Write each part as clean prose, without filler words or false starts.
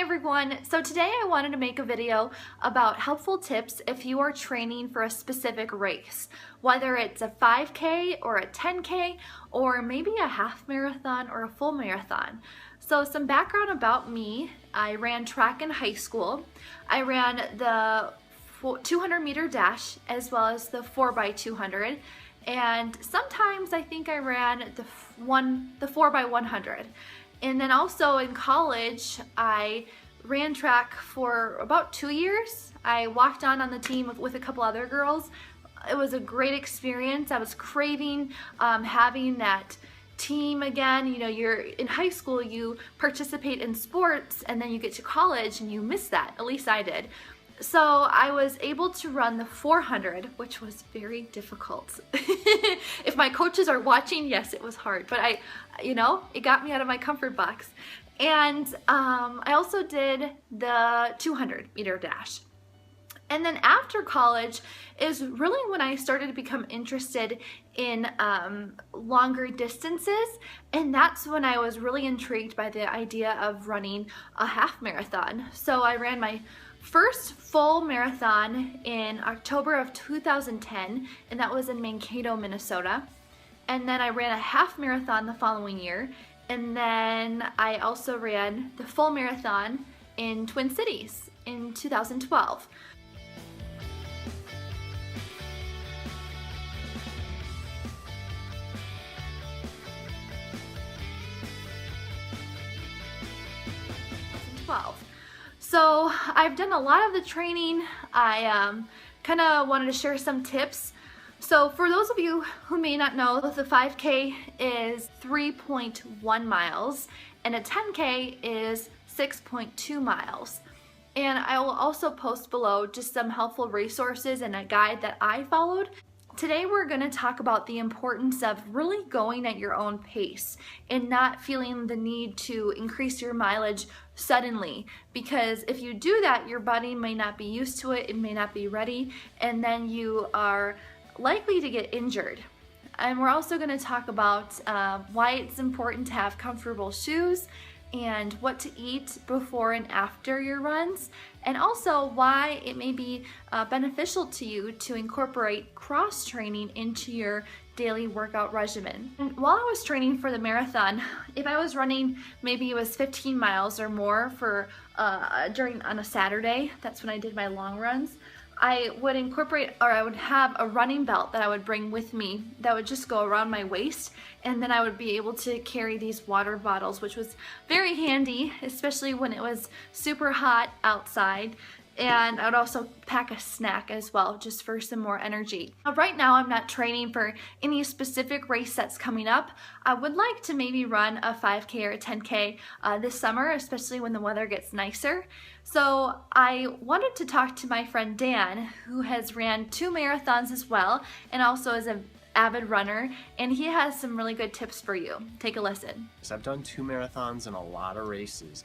everyone, so today I wanted to make a video about helpful tips if you are training for a specific race, whether it's a 5K or a 10K or maybe a half marathon or a full marathon. So some background about me: I ran track in high school. I ran the 200-meter dash as well as the 4x200, and sometimes I think I ran the 4x100. And then also in college, I ran track for about 2 years. I walked on the team with a couple other girls. It was a great experience. I was craving having that team again. You know, you're in high school, you participate in sports, and then you get to college and you miss that. At least I did. So I was able to run the 400, which was very difficult. If my coaches are watching, yes, it was hard, but it got me out of my comfort box. And I also did the 200-meter dash. And then after college is really when I started to become interested in longer distances, and that's when I was really intrigued by the idea of running a half marathon. So I ran my first full marathon in October of 2010, and that was in Mankato, Minnesota. And then I ran a half marathon the following year, and then I also ran the full marathon in Twin Cities in 2012. So I've done a lot of the training. I kind of wanted to share some tips. So for those of you who may not know, the 5K is 3.1 miles and a 10K is 6.2 miles. And I will also post below just some helpful resources and a guide that I followed. Today we're going to talk about the importance of really going at your own pace and not feeling the need to increase your mileage suddenly, because if you do that, your body may not be used to it, it may not be ready, and then you are likely to get injured. And we're also going to talk about why it's important to have comfortable shoes and what to eat before and after your runs, and also why it may be beneficial to you to incorporate cross training into your daily workout regimen. And while I was training for the marathon, if I was running, maybe it was 15 miles or more for on a Saturday, that's when I did my long runs, I would incorporate, or I would have a running belt that I would bring with me that would just go around my waist, and then I would be able to carry these water bottles, which was very handy, especially when it was super hot outside. And I would also pack a snack as well, just for some more energy. Right now I'm not training for any specific race that's coming up. I would like to maybe run a 5K or a 10K this summer, especially when the weather gets nicer. So I wanted to talk to my friend Dan, who has ran 2 marathons as well, and also is an avid runner, and he has some really good tips for you. Take a listen. So I've done 2 marathons and a lot of races.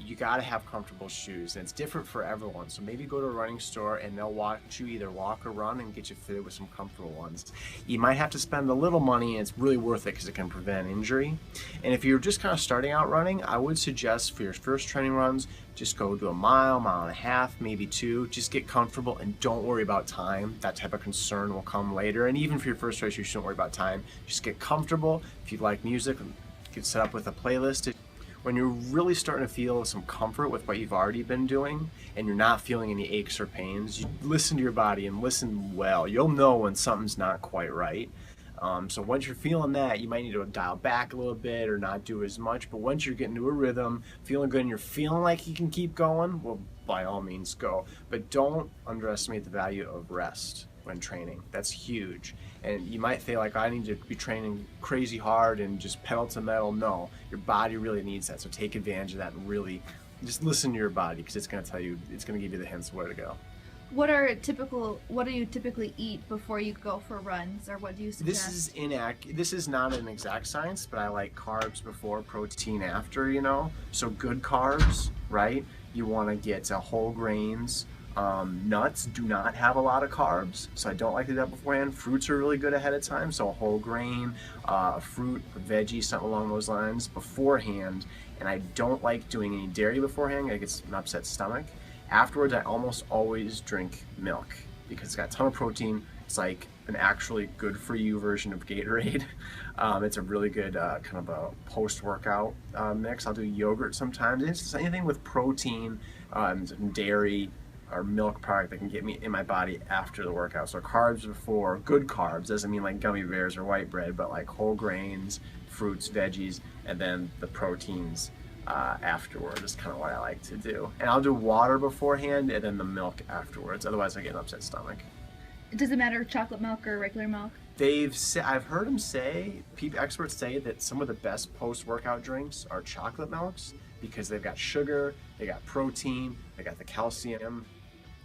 You gotta have comfortable shoes, and it's different for everyone. So maybe go to a running store and they'll watch you either walk or run and get you fitted with some comfortable ones. You might have to spend a little money, and it's really worth it because it can prevent injury. And if you're just kind of starting out running, I would suggest for your first training runs, just go to a mile, mile and a half, maybe 2. Just get comfortable and don't worry about time. That type of concern will come later. And even for your first race, you shouldn't worry about time. Just get comfortable. If you like music, get set up with a playlist. When you're really starting to feel some comfort with what you've already been doing and you're not feeling any aches or pains, you listen to your body and listen well. You'll know when something's not quite right. So once you're feeling that, you might need to dial back a little bit or not do as much. But once you're getting to a rhythm, feeling good, and you're feeling like you can keep going, well, by all means go. But don't underestimate the value of rest when training. That's huge. And you might feel like I need to be training crazy hard and just pedal to metal. No, your body really needs that. So take advantage of that and really just listen to your body, because it's going to tell you, it's going to give you the hints where to go. What do you typically eat before you go for runs, or what do you suggest? This is not an exact science, but I like carbs before, protein after, So good carbs, right? You want to get whole grains, Nuts do not have a lot of carbs, so I don't like to do that beforehand. Fruits are really good ahead of time, so a whole grain, fruit, veggie, something along those lines beforehand. And I don't like doing any dairy beforehand. It gets an upset stomach. Afterwards, I almost always drink milk because it's got a ton of protein. It's like an actually good for you version of Gatorade. It's a really good kind of a post-workout mix. I'll do yogurt sometimes. It's just anything with protein, dairy, or milk product that can get me in my body after the workout. So carbs before, good carbs, doesn't mean like gummy bears or white bread, but like whole grains, fruits, veggies, and then the proteins afterward is kind of what I like to do. And I'll do water beforehand and then the milk afterwards. Otherwise I get an upset stomach. Does it matter chocolate milk or regular milk? I've heard them say, experts say that some of the best post-workout drinks are chocolate milks because they've got sugar, they got protein, they got the calcium.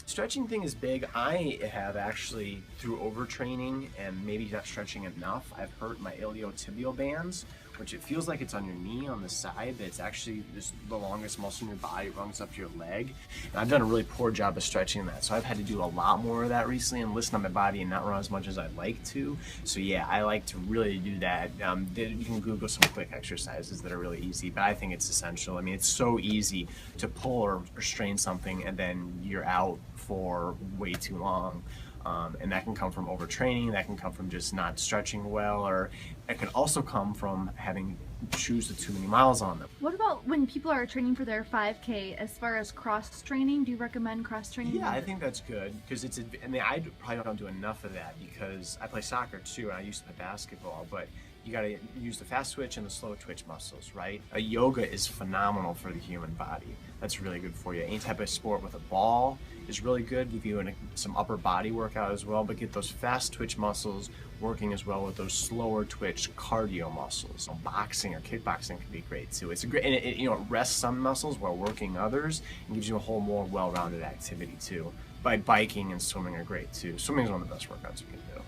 Stretching thing is big. I have actually, through overtraining and maybe not stretching enough, I've hurt my iliotibial bands, which it feels like it's on your knee on the side, but it's actually the longest muscle in your body. It runs up to your leg. And I've done a really poor job of stretching that. So I've had to do a lot more of that recently and listen to my body and not run as much as I'd like to. So yeah, I like to really do that. You can Google some quick exercises that are really easy, but I think it's essential. I mean, it's so easy to pull or strain something and then you're out for way too long. And that can come from overtraining, that can come from just not stretching well, or it can also come from having shoes with too many miles on them. What about when people are training for their 5K, as far as cross training? Do you recommend cross training? Yeah, I think that's good because I mean, I probably don't do enough of that because I play soccer too and I used to play basketball, but you got to use the fast twitch and the slow twitch muscles, right? A yoga is phenomenal for the human body. That's really good for you. Any type of sport with a ball is really good. Give you some upper body workout as well, but get those fast twitch muscles working as well with those slower twitch cardio muscles. So boxing or kickboxing can be great too. It's a great, and it rests some muscles while working others and gives you a whole more well-rounded activity too. But biking and swimming are great too. Swimming is one of the best workouts you can do.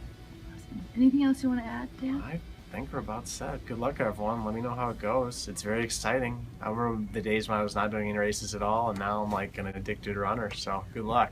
Awesome. Anything else you want to add, Dan? I think we're about set. Good luck, everyone. Let me know how it goes. It's very exciting. I remember the days when I was not doing any races at all, and now I'm like an addicted runner. So good luck.